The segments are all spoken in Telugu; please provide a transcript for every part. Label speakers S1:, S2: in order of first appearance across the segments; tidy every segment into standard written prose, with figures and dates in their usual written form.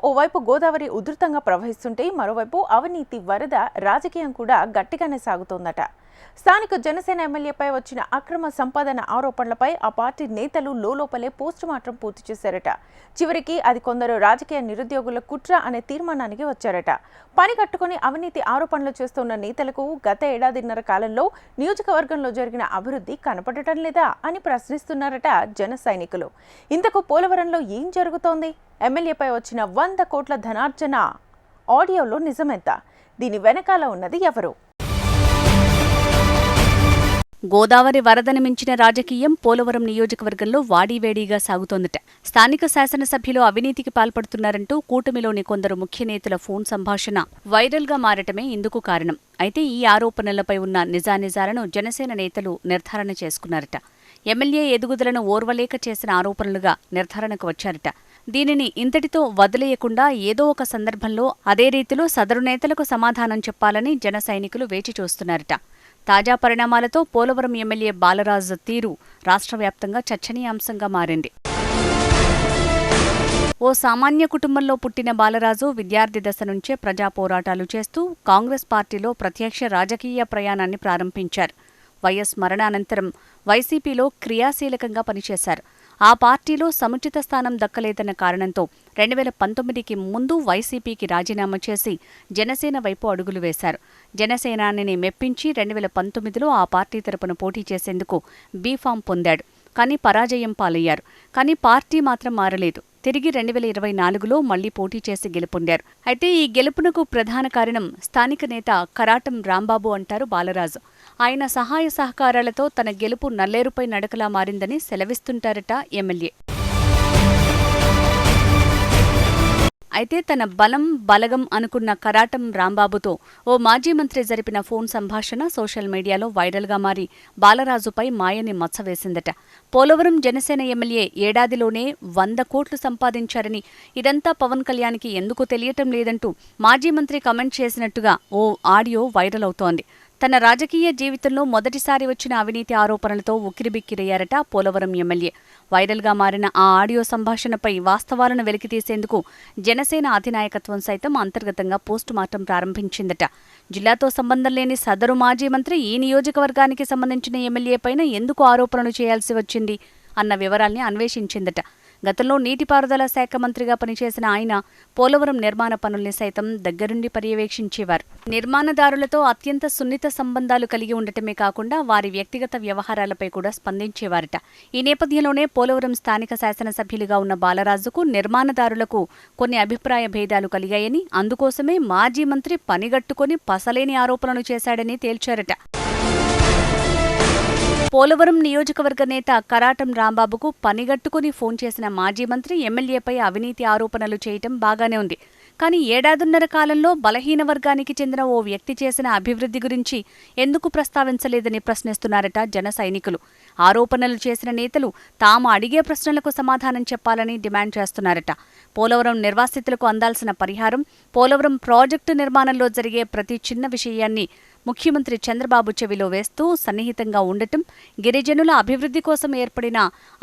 S1: ఓవైపు గోదావరి ఉధృతంగా ప్రవహిస్తుంటే మరోవైపు అవినీతి వరద రాజకీయం కూడా గట్టిగానే సాగుతోందట. స్థానిక జనసేన ఎమ్మెల్యేపై వచ్చిన అక్రమ సంపాదన ఆరోపణలపై ఆ పార్టీ నేతలు లోలోపలే పోస్టుమార్టం పూర్తి చేశారట. చివరికి అది కొందరు రాజకీయ నిరుద్యోగుల కుట్ర అనే తీర్మానానికి వచ్చారట. పని కట్టుకుని అవినీతి ఆరోపణలు చేస్తున్న నేతలకు గత ఏడాదిన్నర కాలంలో నియోజకవర్గంలో జరిగిన అభివృద్ధి కనపడటం లేదా అని ప్రశ్నిస్తున్నారట జన సైనికులు. ఇంతకు పోలవరంలో ఏం జరుగుతోంది? ఎమ్మెల్యేపై వచ్చిన 100 కోట్ల ధనార్జన ఆడియోలో నిజమెంత? దీని వెనకాల ఉన్నది ఎవరు?
S2: గోదావరి వరదను మించిన రాజకీయం పోలవరం నియోజకవర్గంలో వాడీవేడీగా సాగుతోందట. స్థానిక శాసనసభ్యులు అవినీతికి పాల్పడుతున్నారంటూ కూటమిలోని కొందరు ముఖ్య నేతల ఫోన్ సంభాషణ వైరల్గా మారటమే ఇందుకు కారణం. అయితే ఈ ఆరోపణలపై ఉన్న నిజానిజాలను జనసేన నేతలు నిర్ధారణ చేసుకున్నారట. ఎమ్మెల్యే ఎదుగుదలను ఓర్వలేక చేసిన ఆరోపణలుగా నిర్ధారణకు వచ్చారట. దీనిని ఇంతటితో వదిలేయకుండా ఏదో ఒక సందర్భంలో అదే రీతిలో సదరు నేతలకు సమాధానం చెప్పాలని జన సైనికులు వేచి చూస్తున్నారట. తాజా పరిణామాలతో పోలవరం ఎమ్మెల్యే బాలరాజు తీరు రాష్ట్ర వ్యాప్తంగా చర్చనీయాంశంగా మారింది. ఓ సామాన్య కుటుంబంలో పుట్టిన బాలరాజు విద్యార్థి దశ నుంచే ప్రజా పోరాటాలు చేస్తూ కాంగ్రెస్ పార్టీలో ప్రత్యక్ష రాజకీయ ప్రయాణాన్ని ప్రారంభించారు. వైఎస్ మరణానంతరం వైసీపీలో క్రియాశీలకంగా పనిచేశారు. ఆ పార్టీలో సముచిత స్థానం దక్కలేదన్న కారణంతో 2019కి ముందు వైసీపీకి రాజీనామా చేసి జనసేన వైపు అడుగులు వేశారు. జనసేనానిని మెప్పించి 2019లో ఆ పార్టీ తరపున పోటీ చేసేందుకు బీఫామ్ పొందాడు. కానీ పరాజయం పాలయ్యారు. కానీ పార్టీ మాత్రం మారలేదు. తిరిగి 2024లో మళ్లీ పోటీ చేసి గెలుపొందారు. అయితే ఈ గెలుపునకు ప్రధాన కారణం స్థానిక నేత కరాటం రాంబాబు అంటారు బాలరాజు. ఆయన సహాయ సహకారాలతో తన గెలుపు నల్లేరుపై నడకలా మారిందని సెలవిస్తుంటారట ఎమ్మెల్యే. అయితే తన బలం బలగం అనుకున్న కరాటం రాంబాబుతో ఓ మాజీ మంత్రి జరిపిన ఫోన్ సంభాషణ సోషల్ మీడియాలో వైరల్గా మారి బాలరాజుపై మాయని మచ్చవేసిందట. పోలవరం జనసేన ఎమ్మెల్యే ఏడాదిలోనే 100 కోట్లు సంపాదించారని, ఇదంతా పవన్ కళ్యాణ్కి ఎందుకు తెలియటం లేదంటూ మాజీ మంత్రి కమెంట్ చేసినట్టుగా ఓ ఆడియో వైరల్ అవుతోంది. తన రాజకీయ జీవితంలో మొదటిసారి వచ్చిన అవినీతి ఆరోపణలతో ఉక్కిరిబిక్కిరయ్యారట పోలవరం ఎమ్మెల్యే. వైరల్గా మారిన ఆ ఆడియో సంభాషణపై వాస్తవాలను వెలికితీసేందుకు జనసేన అధినాయకత్వం సైతం అంతర్గతంగా పోస్టుమార్టం ప్రారంభించిందట. జిల్లాతో సంబంధం లేని సదరు మాజీ మంత్రి ఈ నియోజకవర్గానికి సంబంధించిన ఎమ్మెల్యేపైన ఎందుకు ఆరోపణలు చేయాల్సి వచ్చింది అన్న వివరాల్ని అన్వేషించిందట. గతంలో నీటిపారుదల శాఖ మంత్రిగా పనిచేసిన ఆయన పోలవరం నిర్మాణ పనుల్ని సైతం దగ్గరుండి పర్యవేక్షించేవారు. నిర్మాణదారులతో అత్యంత సున్నిత సంబంధాలు కలిగి ఉండటమే కాకుండా వారి వ్యక్తిగత వ్యవహారాలపై కూడా స్పందించేవారట. ఈ నేపథ్యంలోనే పోలవరం స్థానిక శాసనసభ్యులుగా ఉన్న బాలరాజుకు నిర్మాణదారులకు కొన్ని అభిప్రాయ భేదాలు కలిగాయని, అందుకోసమే మాజీ మంత్రి పనిగట్టుకుని పసలేని ఆరోపణలు చేశాడని తేల్చారట. పోలవరం నియోజకవర్గ నేత కరాటం రాంబాబుకు పనిగట్టుకుని ఫోన్ చేసిన మాజీ మంత్రి ఎమ్మెల్యేపై అవినీతి ఆరోపణలు చేయటం బాగానే ఉంది. కానీ ఏడాదిన్నర కాలంలో బలహీన వర్గానికి చెందిన ఓ వ్యక్తి చేసిన అభివృద్ధి గురించి ఎందుకు ప్రస్తావించలేదని ప్రశ్నిస్తున్నారట జన సైనికులు. ఆరోపణలు చేసిన నేతలు తాము అడిగే ప్రశ్నలకు సమాధానం చెప్పాలని డిమాండ్ చేస్తున్నారట. పోలవరం నిర్వాసితులకు అందాల్సిన పరిహారం, పోలవరం ప్రాజెక్టు నిర్మాణంలో జరిగే ప్రతి చిన్న విషయాన్ని ముఖ్యమంత్రి చంద్రబాబు చెవిలో వేస్తూ సన్నిహితంగా ఉండటం, గిరిజనుల అభివృద్ధి కోసం ఏర్పడిన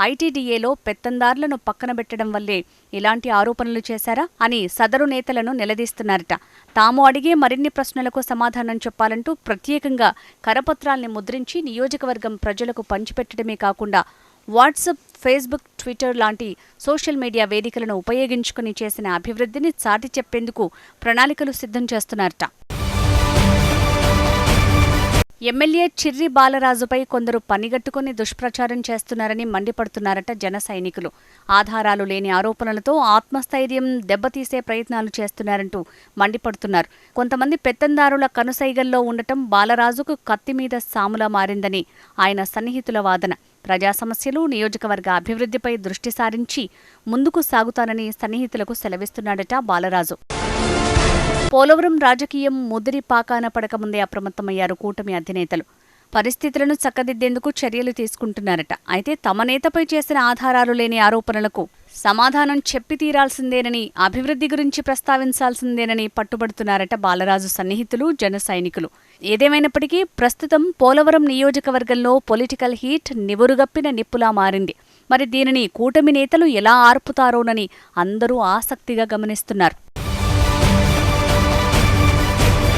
S2: ఐటీడీఏలో పెత్తందారులను పక్కనబెట్టడం వల్లే ఇలాంటి ఆరోపణలు చేశారా అని సదరు నేతలను నిలదీస్తున్నారట. తాము అడిగే మరిన్ని ప్రశ్నలకు సమాధానం చెప్పాలంటూ ప్రత్యేకంగా కరపత్రాల్ని ముద్రించి నియోజకవర్గం ప్రజలకు పంచిపెట్టడమే కాకుండా వాట్సాప్, ఫేస్బుక్, ట్విట్టర్ లాంటి సోషల్ మీడియా వేదికలను ఉపయోగించుకుని చేసిన అభివృద్ధిని చాటి చెప్పేందుకు ప్రణాళికలు సిద్ధం చేస్తున్నారట. ఎమ్మెల్యే చిర్రి బాలరాజుపై కొందరు పనిగట్టుకుని దుష్ప్రచారం చేస్తున్నారని మండిపడుతున్నారట జన సైనికులు. ఆధారాలు లేని ఆరోపణలతో ఆత్మస్థైర్యం దెబ్బతీసే ప్రయత్నాలు చేస్తున్నారంటూ మండిపడుతున్నారు. కొంతమంది పెత్తందారుల కనుసైగల్లో ఉండటం బాలరాజుకు కత్తిమీద సాములా మారిందని ఆయన సన్నిహితుల వాదన. ప్రజా సమస్యలు, నియోజకవర్గ అభివృద్ధిపై దృష్టి సారించి ముందుకు సాగుతానని సన్నిహితులకు సెలవిస్తున్నాడట బాలరాజు. పోలవరం రాజకీయం ముదిరి పాకాన పడకముందే అప్రమత్తమయ్యారు కూటమి అధినేతలు. పరిస్థితులను చక్కదిద్దేందుకు చర్యలు తీసుకుంటున్నారట. అయితే తమ నేతపై చేసిన ఆధారాలు లేని ఆరోపణలకు సమాధానం చెప్పి తీరాల్సిందేనని, అభివృద్ధి గురించి ప్రస్తావించాల్సిందేనని పట్టుబడుతున్నారట బాలరాజు సన్నిహితులు, జన సైనికులు. ఏదేమైనప్పటికీ ప్రస్తుతం పోలవరం నియోజకవర్గంలో పొలిటికల్ హీట్ నివురుగప్పిన నిప్పులా మారింది. మరి దీనిని కూటమి నేతలు ఎలా ఆర్పుతారోనని అందరూ ఆసక్తిగా గమనిస్తున్నారు.